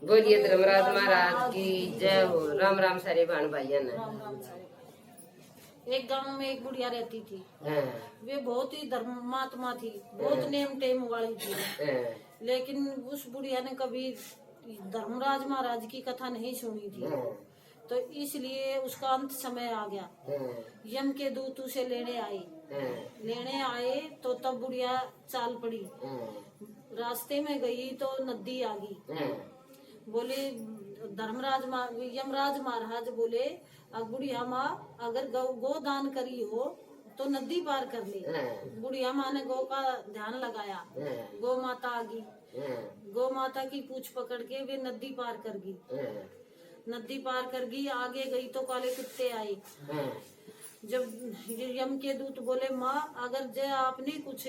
बोलिए धर्मराज महाराज की जय हो। राम राम सारे बहन भाइयों ने। राम राम सारे। एक गांव में एक बुढ़िया रहती थी। हाँ, वे बहुत ही धर्मात्मा थी, बहुत नेम टेम वाली थी। हाँ, लेकिन उस बुढ़िया ने कभी धर्मराज महाराज की कथा नहीं सुनी थी। हाँ, तो इसलिए उसका अंत समय आ गया। हाँ, यम के दूत उसे लेने आए। हाँ, लेने आए तो तब बुढ़िया चाल पड़ी। हाँ, रास्ते में गई तो नदी आ गई। हाँ, बोले यमराज महाराज बोले, बुढ़िया माँ अगर गौ दान करी हो तो नदी पार कर ले। हाँ, बुढ़िया माँ ने गौ का ध्यान लगाया। हाँ, गौ माता आ गई। हाँ, गौ माता की पूंछ पकड़ के वे नदी पार कर गई। हाँ, नदी पार कर गई, आगे गई तो काले कुत्ते आए। हाँ, जब यम के दूत बोले, माँ अगर जय आपने कुछ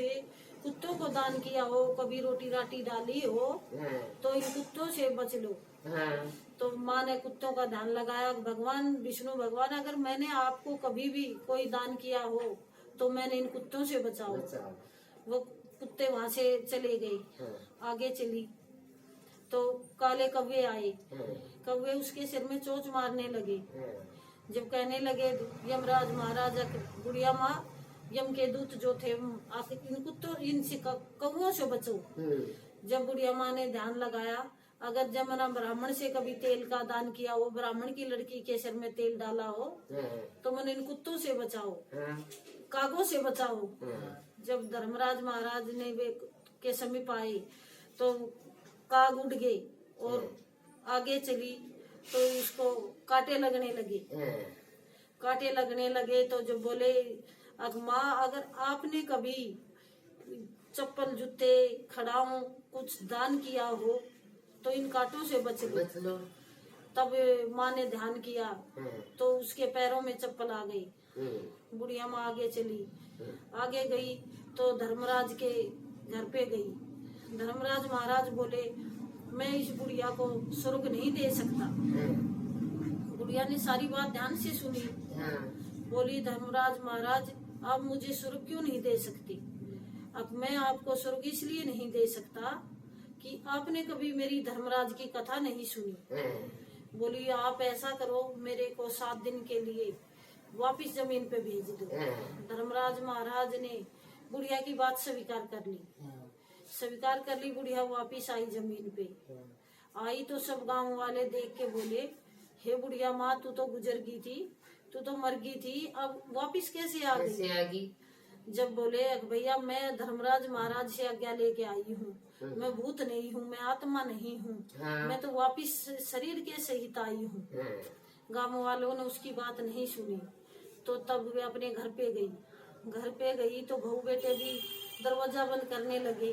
कुत्तों को दान किया हो, कभी रोटी राटी डाली हो हाँ, तो इन कुत्तों से बच लो। हाँ, तो माँ ने कुत्तों का ध्यान लगाया। भगवान विष्णु भगवान, अगर मैंने आपको कभी भी कोई दान किया हो तो मैंने इन कुत्तों से बचाओ। बचाओ। वो कुत्ते वहां से चले गए। हाँ, आगे चली तो काले कौवे आए। हाँ, कौवे उसके सिर में चोंच मारने लगे। हाँ, जब कहने लगे यमराज महाराज, बुढ़िया माँ यम के दूत जो थे, आखिर इन कुत्तों इनसे कौवों से बचो। जब बुढ़िया माँ ने ध्यान लगाया, अगर जब मैंने ब्राह्मण से कभी तेल का दान किया हो, ब्राह्मण की लड़की के सिर में तेल डाला हो तो मैंने इन कुत्तों से बचाओ, कागों से बचाओ। जब धर्मराज महाराज ने वे के समीप आए तो काग उड़ गए और आगे चली तो उसको कांटे लगने लगे। कांटे लगने लगे तो जब बोले, माँ अगर आपने कभी चप्पल जूते खड़ाऊं कुछ दान किया हो तो इन कांटों से बच लो। तब माँ ने ध्यान किया तो उसके पैरों में चप्पल आ गई। बुढ़िया माँ आगे चली। आगे गई तो धर्मराज के घर पे गई। धर्मराज महाराज बोले, मैं इस बुढ़िया को स्वर्ग नहीं दे सकता। बुढ़िया ने सारी बात ध्यान से सुनी। बोली, धर्मराज महाराज आप मुझे स्वर्ग क्यों नहीं दे सकते? अब मैं आपको स्वर्ग इसलिए नहीं दे सकता कि आपने कभी मेरी धर्मराज की कथा नहीं सुनी। बोली, आप ऐसा करो, मेरे को 7 दिन के लिए वापिस जमीन पे भेज दो। धर्मराज महाराज ने बुढ़िया की बात स्वीकार कर ली। स्वीकार कर ली, बुढ़िया वापिस आई जमीन पे। आई तो सब गांव वाले देख के बोले, हे बुढ़िया माँ, तू तो गुजर गई थी, तू तो मर गई थी, अब वापिस कैसे आ गई? जब बोले, भैया मैं धर्मराज महाराज से आज्ञा लेके आई हूँ, मैं भूत नहीं हूँ, मैं आत्मा नहीं हूँ, मैं तो वापिस शरीर के सहित आई हूँ। गांव वालों ने उसकी बात नहीं सुनी। तो तब वे अपने घर पे गई। घर पे गई तो बहू बेटे भी दरवाजा बंद करने लगे।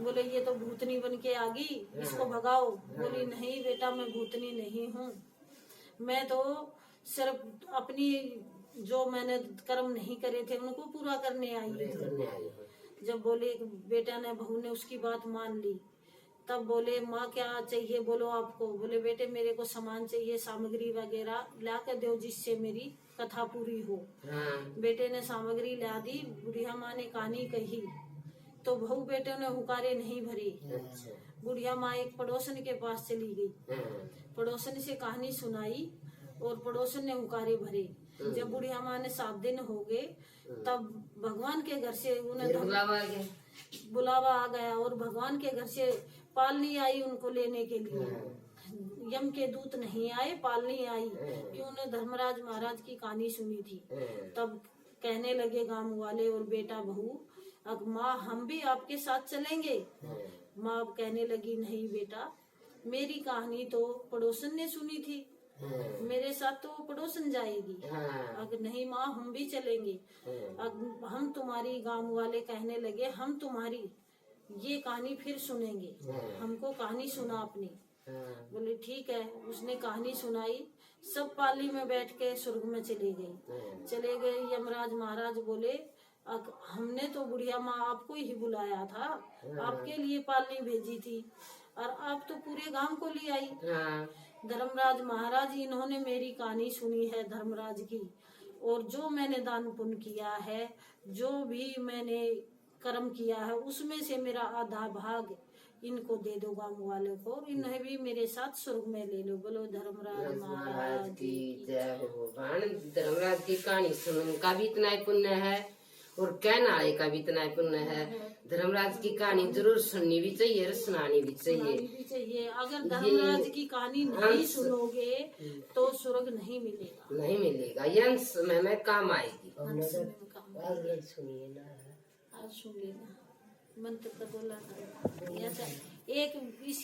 बोले, ये तो भूतनी बन के आ गई, इसको भगाओ। बोली, नहीं बेटा, मैं भूतनी नहीं हूँ, मैं तो सिर्फ अपनी जो मैंने कर्म नहीं करे थे उनको पूरा करने आई हूँ। जब बोले, बेटा ने बहू ने उसकी बात मान ली। तब बोले, माँ क्या चाहिए बोलो आपको? बोले, बेटे मेरे को सामान चाहिए, सामग्री वगैरह ला कर दो जिससे मेरी कथा पूरी हो। बेटे ने सामग्री ला दी। बुढ़िया माँ ने कहानी कही तो बहू बेटे ने हुकारे नहीं भरे। बुढ़िया माँ एक पड़ोसन के पास चली गई। पड़ोसन से कहानी सुनाई और पड़ोसन ने हुकारे भरे। जब बुढ़िया माँ ने 7 दिन हो गए तब भगवान के घर से उन्हें बुलावा आ गया और भगवान के घर से पालनी आई उनको लेने के लिए। यम के दूत नहीं आए, पालनी आई कि उन्हें धर्मराज महाराज की कहानी सुनी थी। तब कहने लगे गांव वाले और बेटा बहू, अब माँ हम भी आपके साथ चलेंगे? माँ अब कहने लगी, नहीं बेटा, मेरी कहानी तो पड़ोसन ने सुनी थी, मेरे साथ तो पड़ोसन जाएगी। अगर नहीं माँ, हम भी चलेंगे। अब हम तुम्हारी, गांव वाले कहने लगे, हम तुम्हारी ये कहानी फिर सुनेंगे, हमको कहानी सुना अपनी। बोले, ठीक है। उसने कहानी सुनाई। सब पाली में बैठ के स्वर्ग में चले गए। यमराज महाराज बोले, हमने तो बुढ़िया माँ आपको ही बुलाया था, आपके लिए पालनी भेजी थी और आप तो पूरे गांव को ले आई। धर्मराज महाराज, इन्होंने मेरी कहानी सुनी है धर्मराज की, और जो मैंने दान पुण्य किया है, जो भी मैंने कर्म किया है, उसमें से मेरा आधा भाग इनको दे दो गांव वालों को, और इन्हें भी मेरे साथ स्वर्ग में ले लो। बोलो धर्मराज महाराज की जय हो। भगवान धर्मराज की कहानी सुनने का भी इतना ही पुण्य है और कहने वाले का भी इतना ही पुण्य है। धर्मराज की कहानी जरूर सुननी भी चाहिए और सुनानी भी चाहिए। अगर धर्मराज की कहानी नहीं सुनोगे तो स्वर्ग नहीं मिलेगा, नहीं मिलेगा, ये अंत समय में काम आएगी। सुनिए ना, आज सुन लेना, मंत्र तो बोला था एक इस